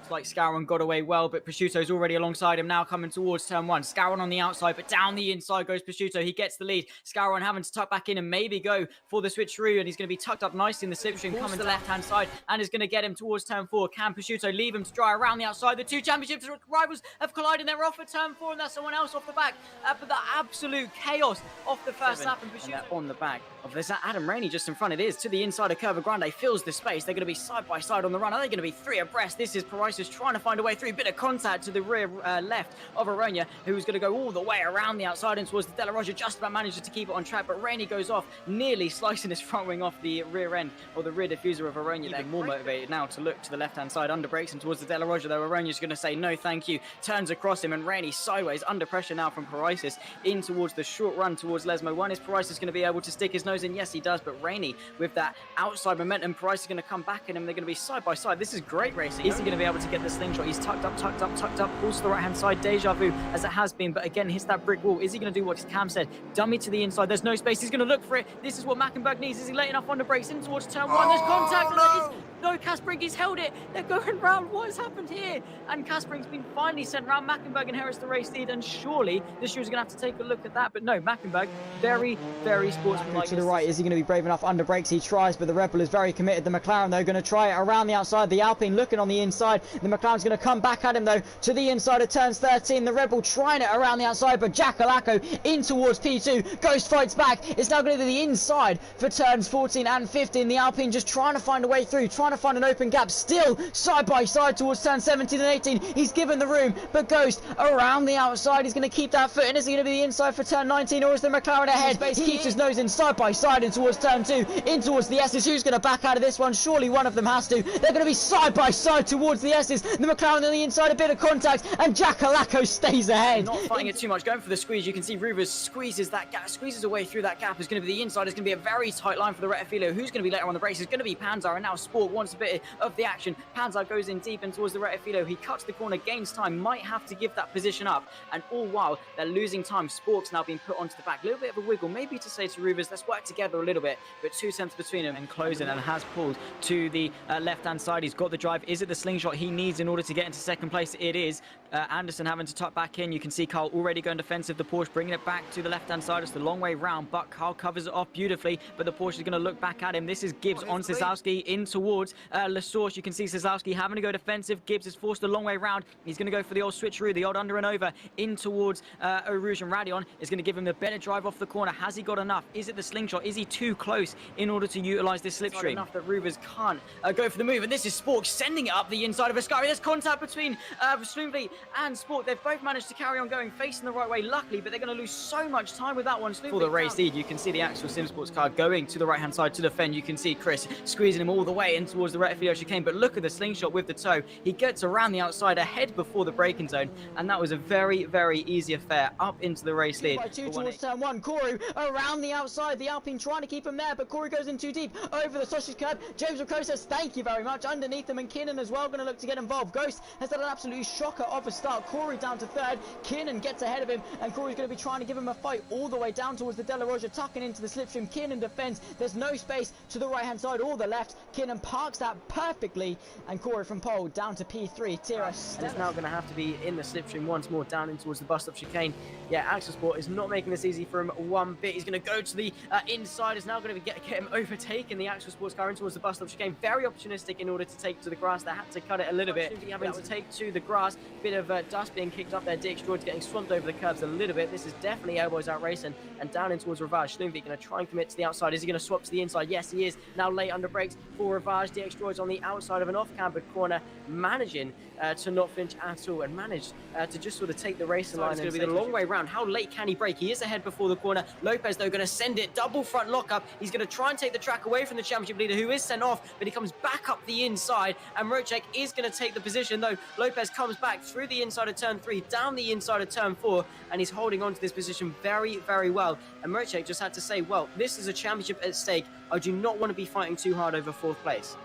Looks like Scouron got away well, but Prosciutto's already alongside him now, coming towards turn 1. Scouron on the outside, but down the inside goes Prosciutto. He gets the lead. Scouron having to tuck back in and maybe go for the switcheroo, and he's going to be tucked up nicely in the slipstream, coming to the left-hand side, and is going to get him towards turn 4. Can Prosciutto leave him to dry around the outside? The two championship rivals have collided. They're off at turn 4, and that's someone else off the back. But the absolute chaos off the first lap, and Prosciutto on the back of this. Adam Rainey just in front. It is to the inside of Curva Grande, fills the space. They're going to be side by side on the run. Are they going to be 3 abreast? This is Parisis trying to find a way through. Bit of contact to the rear left of Aronia, who's going to go all the way around the outside and towards the Della Roja. Just about manages to keep it on track, but Rainey goes off, nearly slicing his front wing off the rear end, or the rear diffuser of Aronia. They're more motivated now to look to the left-hand side, under brakes and towards the Della Roja, though Aronia's going to say no thank you, turns across him, and Rainey sideways, under pressure now from Parisis, in towards the short run towards Lesmo 1. Is Parisis going to be able to stick his nose in? Yes, he does, but Rainey, with that outside momentum, Parisis is going to come back at him. They're going to be side by side. This is great racing. Is he going to be able to get the slingshot? He's tucked up, pulls to the right-hand side, deja vu, as it has been, but again, hits that brick wall. Is he going to do what Cam said? Dummy to the inside. There's no space. He's going to look for it. This is what Mackenberg needs. Is he late enough on the brakes in towards turn 1? There's contact. No, Kasperin's held it. They're going round. What has happened here? And Kasperin's been finally sent round. Mackenberg inherits the race lead, and surely this year's going to have to take a look at that. But no, Mackenberg, very, very sportsmanlike. To the right, is he going to be brave enough under brakes? He tries, but the Red Bull is very committed. The McLaren, though, going to try it around the outside. The Alpine looking on the inside. The McLaren's going to come back at him, though, to the inside of turns 13. The Red Bull trying it around the outside, but Jackalacco in towards P2. Ghost fights back. It's now going to be the inside for turns 14 and 15. The Alpine just trying to find a way through, trying to find an open gap. Still side by side towards turns 17 and 18. He's given the room, but Ghost around the outside. He's going to keep that foot in. Is he going to be the inside for turn 19, or is the McLaren ahead? He keeps his nose in side by side in towards turn 2, in towards the S's. Who's going to back out of this one? Surely one of them has to. They're going to be side by side towards the S's. The McLaren on the inside, a bit of contact, and Jackalacco stays ahead. Not fighting it too much, going for the squeeze. You can see Ruvers squeezes that gap, squeezes away through that gap. Is going to be the inside. It's going to be a very tight line for the Retafilo. Who's going to be later on the brakes? It's going to be Panzer, and now Sport wants a bit of the action. Panzer goes in deep and towards the Retafilo. He cuts the corner, gains time, might have to give that position up, and all while they're losing time, Sport's now being put onto the back. A little bit of a wiggle, maybe to say to Ruvers, let's work together a little bit, but 2 cents between them and closing, and has pulled to the left-hand side. He's got the drive. Is it the slingshot he needs in order to get into second place? It is. Anderson having to tuck back in. You can see Carl already going defensive. The Porsche bringing it back to the left-hand side. It's the long way round, but Carl covers it off beautifully, but the Porsche is going to look back at him. This is Gibbs on Cesarski in towards Lasource. You can see Cesarski having to go defensive. Gibbs is forced a long way round. He's going to go for the old switcheroo, the old under and over in towards Eau Rouge, and Radion is going to give him the better drive off the corner. Has he got enough? Is it the slingshot? Is he too close in order to utilize this slipstream? Enough that Ruvers can't go for the move, and this is Spork sending it up the inside of Ascari. There's contact between Swoonfleet and Sport. They've both managed to carry on going, facing the right way, luckily, but they're going to lose so much time with that one. For the race lead, you can see the actual SimSports car going to the right-hand side to defend. You can see Chris squeezing him all the way in towards the Retafilo chicane, but look at the slingshot with the toe. He gets around the outside ahead before the braking zone, and that was a very, very easy affair up into the race lead. By 2 towards turn 1, Koru around the outside. The Alpine trying to keep him there, but Koru goes in too deep over the sausage curb. James Rico says thank you very much underneath them, and Kinnan as well going to look to get involved. Ghost has done an absolutely shocker of a start. Corey down to 3rd. Kinnan gets ahead of him, and Corey's going to be trying to give him a fight all the way down towards the Della Roja, tucking into the slipstream. Kinnan defends. There's no space to the right hand side or the left. Kinnan parks that perfectly, and Corey from pole down to P3. Tira is now going to have to be in the slipstream once more, down in towards the bus stop chicane. Yeah, Axel Sport is not making this easy for him one bit. He's going to go to the inside. Is now going to get him overtaken, the Axel Sports car in towards the bus stop chicane. Very opportunistic in order to take to the grass. They had to cut it a little bit. Having to take to the grass. Bit of dust being kicked up there. Dick Stroid's getting swamped over the curbs a little bit. This is definitely elbows out racing, and down in towards Ravage. Schlumvik going to try and commit to the outside. Is he going to swap to the inside? Yes, he is. Now late under brakes for Ravage. DX Droid's on the outside of an off-cambered corner, managing to not flinch at all, and managed to just sort of take the racing line. It's going to be the long way round. How late can he brake? He is ahead before the corner. Lopez, though, going to send it. Double front lockup. He's going to try and take the track away from the championship leader, who is sent off, but he comes back up the inside, and Rocek is going to take the position, though. Lopez comes back through the inside of turn 3, down the inside of turn 4, and he's holding on to this position very, very well. And Rocek just had to say, well, this is a championship at stake. I do not want to be fighting too hard over 4th place.